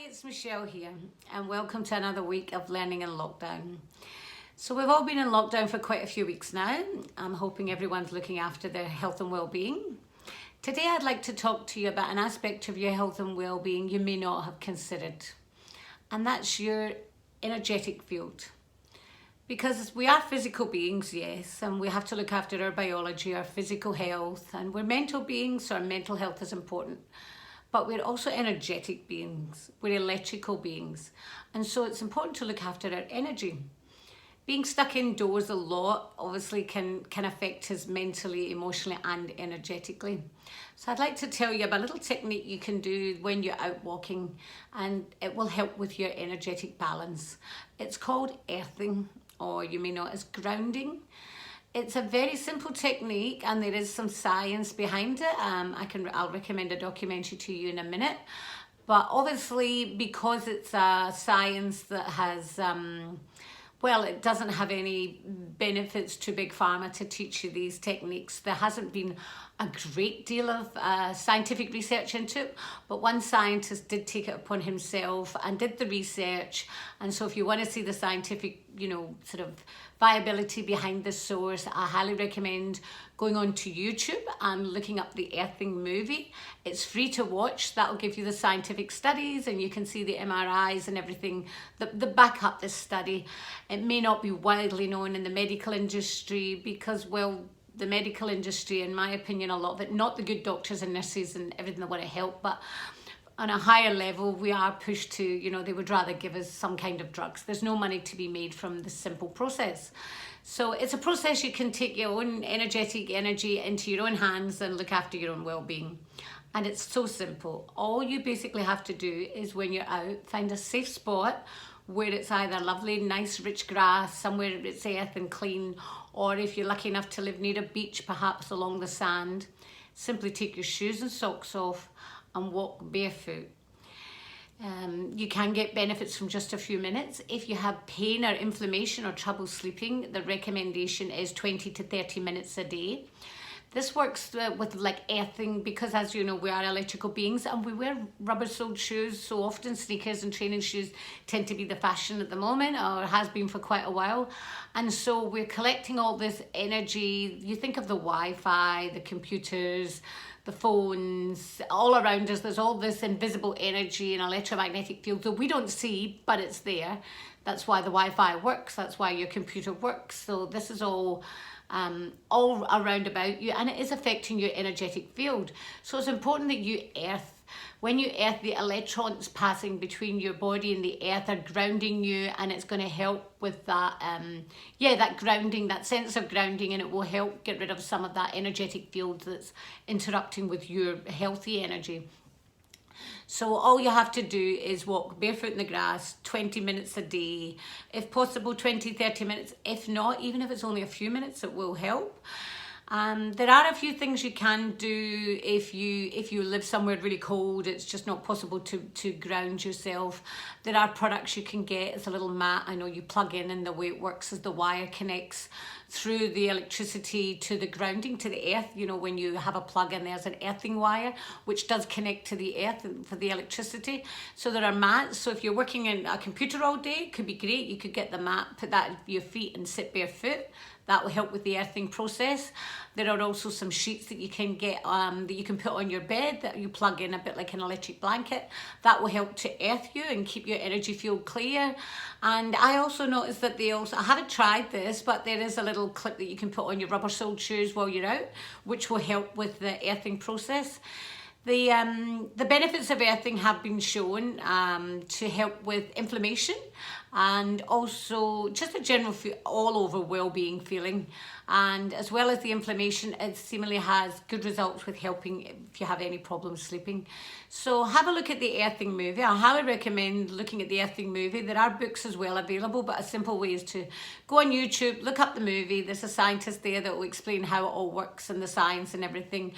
It's Michelle here, and welcome to another week of Learning in Lockdown. So we've all been in lockdown for quite a few weeks now. I'm hoping everyone's looking after their health and well-being. Today I'd like to talk to you about an aspect of your health and well-being you may not have considered, and that's your energetic field. Because we are physical beings, yes, and we have to look after our biology, our physical health, and we're mental beings, so our mental health is important. But we're also energetic beings, we're electrical beings. And so it's important to look after our energy. Being stuck indoors a lot obviously can affect us mentally, emotionally and energetically. So I'd like to tell you about a little technique you can do when you're out walking, and it will help with your energetic balance. It's called earthing, or you may know it as grounding. It's a very simple technique and there is some science behind it. I'll recommend a documentary to you in a minute. But obviously, because it's a science that has, it doesn't have any benefits to Big Pharma to teach you these techniques. There hasn't been a great deal of scientific research into it, but one scientist did take it upon himself and did the research. And so if you want to see the scientific, sort of viability behind the source, I highly recommend going on to YouTube and looking up the Earthing movie. It's free to watch. That'll give you the scientific studies and you can see the MRIs and everything that back up this study. It may not be widely known in the medical industry because, the medical industry, in my opinion, a lot of it, not the good doctors and nurses and everything that want to help, but on a higher level, we are pushed to, they would rather give us some kind of drugs. There's no money to be made from this simple process. So it's a process you can take your own energetic energy into your own hands and look after your own well-being. And it's so simple. All you basically have to do is when you're out, find a safe spot where it's either lovely, nice, rich grass, somewhere it's earth and clean, or if you're lucky enough to live near a beach, perhaps along the sand, simply take your shoes and socks off and walk barefoot. You can get benefits from just a few minutes. If you have pain or inflammation or trouble sleeping, the recommendation is 20 to 30 minutes a day. This works with like earthing because, as you know, we are electrical beings and we wear rubber-soled shoes. So often sneakers and training shoes tend to be the fashion at the moment, or has been for quite a while. And so we're collecting all this energy. You think of the Wi-Fi, the computers, the phones, all around us. There's all this invisible energy and electromagnetic field that we don't see, but it's there. That's why the Wi-Fi works. That's why your computer works. So this is all around about you, and it is affecting your energetic field. So it's important that you earth. When you earth, the electrons passing between your body and the earth are grounding you, and it's going to help with that that grounding, that sense of grounding, and it will help get rid of some of that energetic field that's interrupting with your healthy energy. So all you have to do is walk barefoot in the grass 20 minutes a day, if possible 20-30 minutes. If not, even if it's only a few minutes, it will help. There are a few things you can do if you live somewhere really cold. It's just not possible to ground yourself. There are products you can get. It's a little mat, I know, you plug in, and the way it works is the wire connects through the electricity to the grounding, to the earth. When you have a plug in, there's an earthing wire which does connect to the earth for the electricity. So there are mats. So if you're working in a computer all day, it could be great. You could get the mat, put that at your feet and sit barefoot. That will help with the earthing process. There are also some sheets that you can get that you can put on your bed that you plug in a bit like an electric blanket. That will help to earth you and keep your energy field clear. And I also noticed that I haven't tried this, but there is a little clip that you can put on your rubber-soled shoes while you're out, which will help with the earthing process. The benefits of earthing have been shown to help with inflammation and also just a general all over well-being feeling. And as well as the inflammation, it seemingly has good results with helping if you have any problems sleeping. So have a look at the Earthing movie. I highly recommend looking at the Earthing movie. There are books as well available, but a simple way is to go on YouTube, look up the movie. There's a scientist there that will explain how it all works and the science and everything.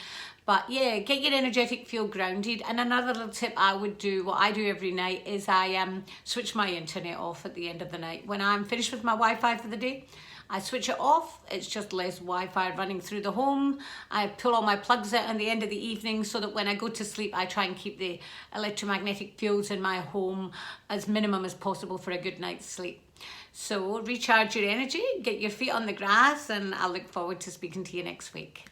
But yeah, get your energetic field grounded. And another little tip I would do, what I do every night, is I switch my internet off at the end of the night. When I'm finished with my Wi-Fi for the day, I switch it off, it's just less Wi-Fi running through the home. I pull all my plugs out at the end of the evening so that when I go to sleep, I try and keep the electromagnetic fields in my home as minimum as possible for a good night's sleep. So recharge your energy, get your feet on the grass, and I look forward to speaking to you next week.